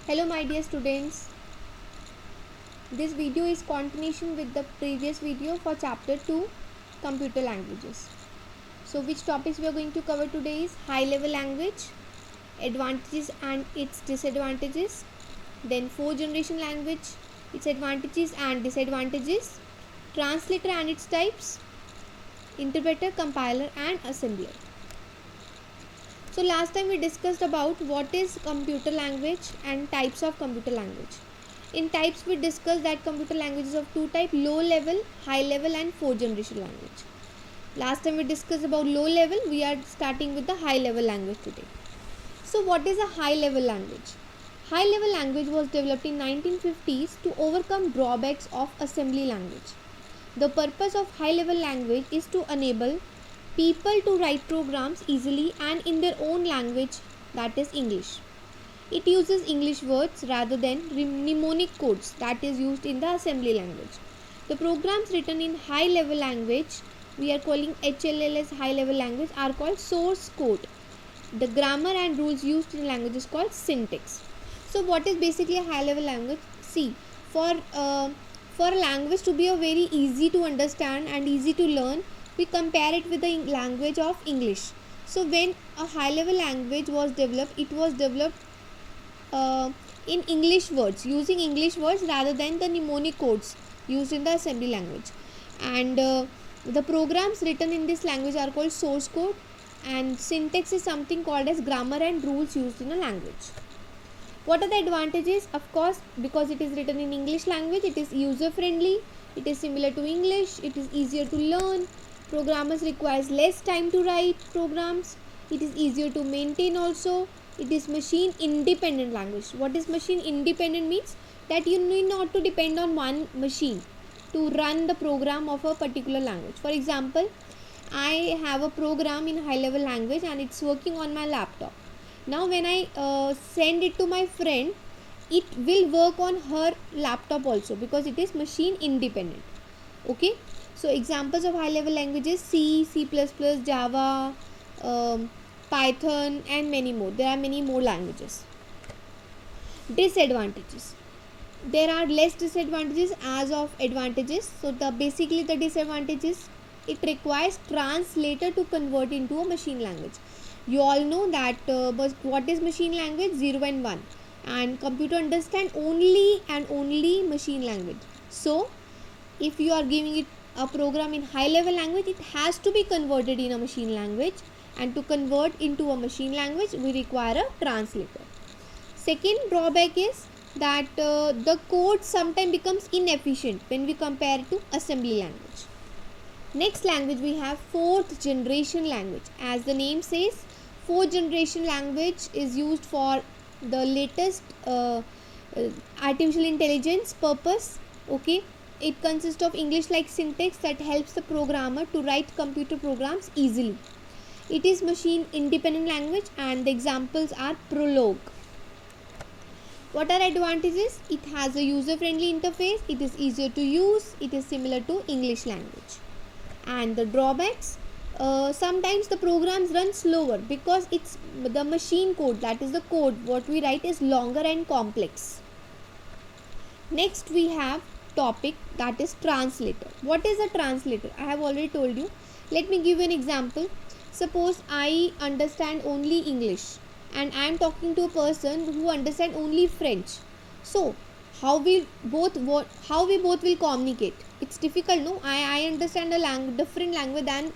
Hello my dear students, this video is continuation with the previous video for chapter 2 computer languages. So which topics we are going to cover today is high level language, advantages and its disadvantages, then fourth generation language, its advantages and disadvantages, translator and its types, interpreter, compiler and assembler. So last time we discussed about what is computer language and types of computer language. In types we discussed that computer language is of two types, low level, high level and fourth generation language. Last time we discussed about low level, we are starting with the high level language today. So what is a high level language? High level language was developed in 1950s to overcome drawbacks of assembly language. The purpose of high level language is to enable people to write programs easily and in their own language, that is English. It uses English words rather than mnemonic codes that is used in the assembly language. The programs written in high level language, we are calling HLL as high level language, are called source code. The grammar and rules used in language is called syntax. So what is basically a high level language? See, for a language to be a very easy to understand and easy to learn, we compare it with the language of English. So when a high level language was developed, it was developed in English words, using English words rather than the mnemonic codes used in the assembly language. And the programs written in this language are called source code, and syntax is something called as grammar and rules used in a language. What are the advantages? Of course, because it is written in English language, it is user friendly, it is similar to English, it is easier to learn, programmers requires less time to write programs, it is easier to maintain also, it is machine independent language. What is machine independent means? That you need not to depend on one machine to run the program of a particular language. For example, I have a program in high level language and it's working on my laptop. Now when I send it to my friend, it will work on her laptop also because it is machine independent. Okay, so examples of high level languages: C, C++, Java, Python and many more. There are many more languages. Disadvantages: there are less disadvantages as of advantages. So basically the disadvantages, it requires translator to convert into a machine language. You all know that what is machine language? 0 and 1, and computer understand only and only machine language. So if you are giving it a program in high level language, it has to be converted in a machine language, and to convert into a machine language we require a translator. Second drawback is that the code sometimes becomes inefficient when we compare it to assembly language. Next language we have fourth generation language. As the name says, fourth generation language is used for the latest artificial intelligence purpose. Okay, it consists of English like syntax that helps the programmer to write computer programs easily. It is machine independent language and the examples are Prolog. What are advantages? It has a user friendly interface, it is easier to use, it is similar to English language. And the drawbacks, sometimes the programs run slower because it's the machine code, that is the code what we write is longer and complex. Next we have topic, that is translator. What is a translator? I have already told you. Let me give you an example. Suppose I understand only English and I am talking to a person who understands only French. So how we both will communicate? It's difficult, no? I understand a different language than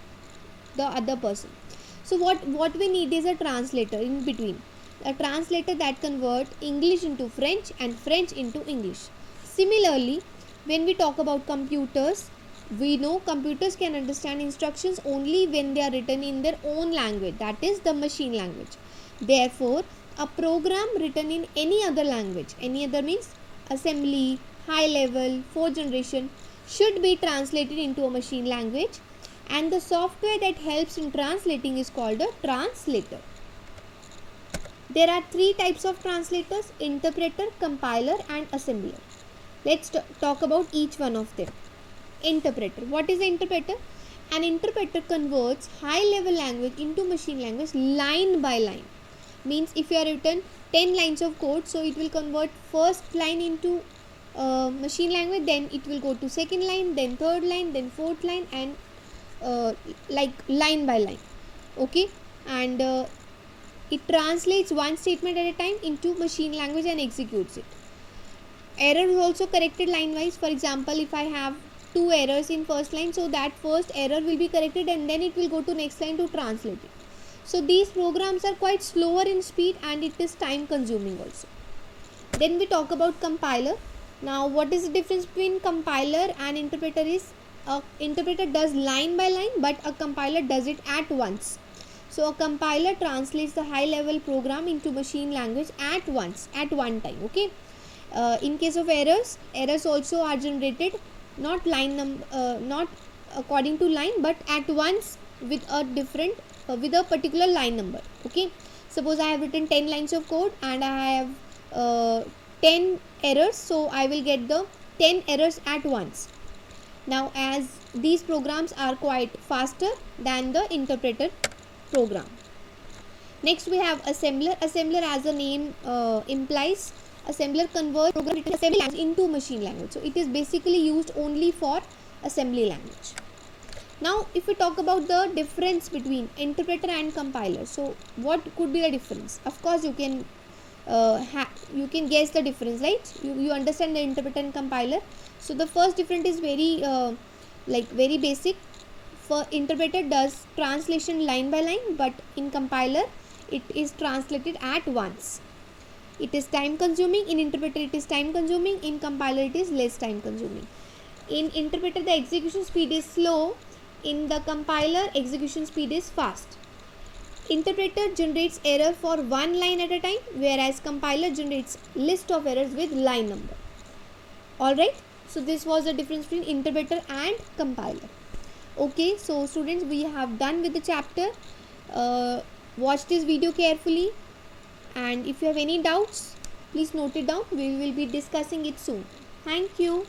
the other person. So what we need is a translator in between. A translator that converts English into French and French into English. Similarly, when we talk about computers, we know computers can understand instructions only when they are written in their own language, that is the machine language. Therefore, a program written in any other language, any other means assembly, high level, fourth generation, should be translated into a machine language, and the software that helps in translating is called a translator. There are three types of translators: interpreter, compiler and assembler. Let's talk about each one of them. Interpreter. What is an interpreter? An interpreter converts high level language into machine language line by line. Means if you are written 10 lines of code, so it will convert first line into machine language, then it will go to second line, then third line, then fourth line, and like line by line. Okay, and it translates one statement at a time into machine language and executes it. Error is also corrected line wise. For example, if I have two errors in first line, so that first error will be corrected and then it will go to next line to translate it. So these programs are quite slower in speed and it is time consuming also. Then we talk about compiler. Now what is the difference between compiler and interpreter is, a interpreter does line by line, but a compiler does it at once. So a compiler translates the high level program into machine language at once, at one time. Okay. In case of errors also are generated not not according to line, but at once with a different with a particular line number. Okay, suppose I have written 10 lines of code and I have 10 errors, so I will get the 10 errors at once. Now as these programs are quite faster than the interpreter program. Next we have assembler. Assembler, as the name implies, assembler converts program written assembly language into machine language. So it is basically used only for assembly language. Now if we talk about the difference between interpreter and compiler, so what could be the difference? Of course you can guess the difference, right? You understand the interpreter and compiler. So the first difference is very very basic. For interpreter does translation line by line, but in compiler it is translated at once. It is time consuming. In interpreter it is time consuming. In compiler it is less time consuming. In interpreter the execution speed is slow. In the compiler execution speed is fast. Interpreter generates error for one line at a time, whereas compiler generates list of errors with line number. Alright, so this was the difference between interpreter and compiler. Okay, so students, we have done with the chapter. Watch this video carefully, and if you have any doubts, please note it down. We will be discussing it soon. Thank you.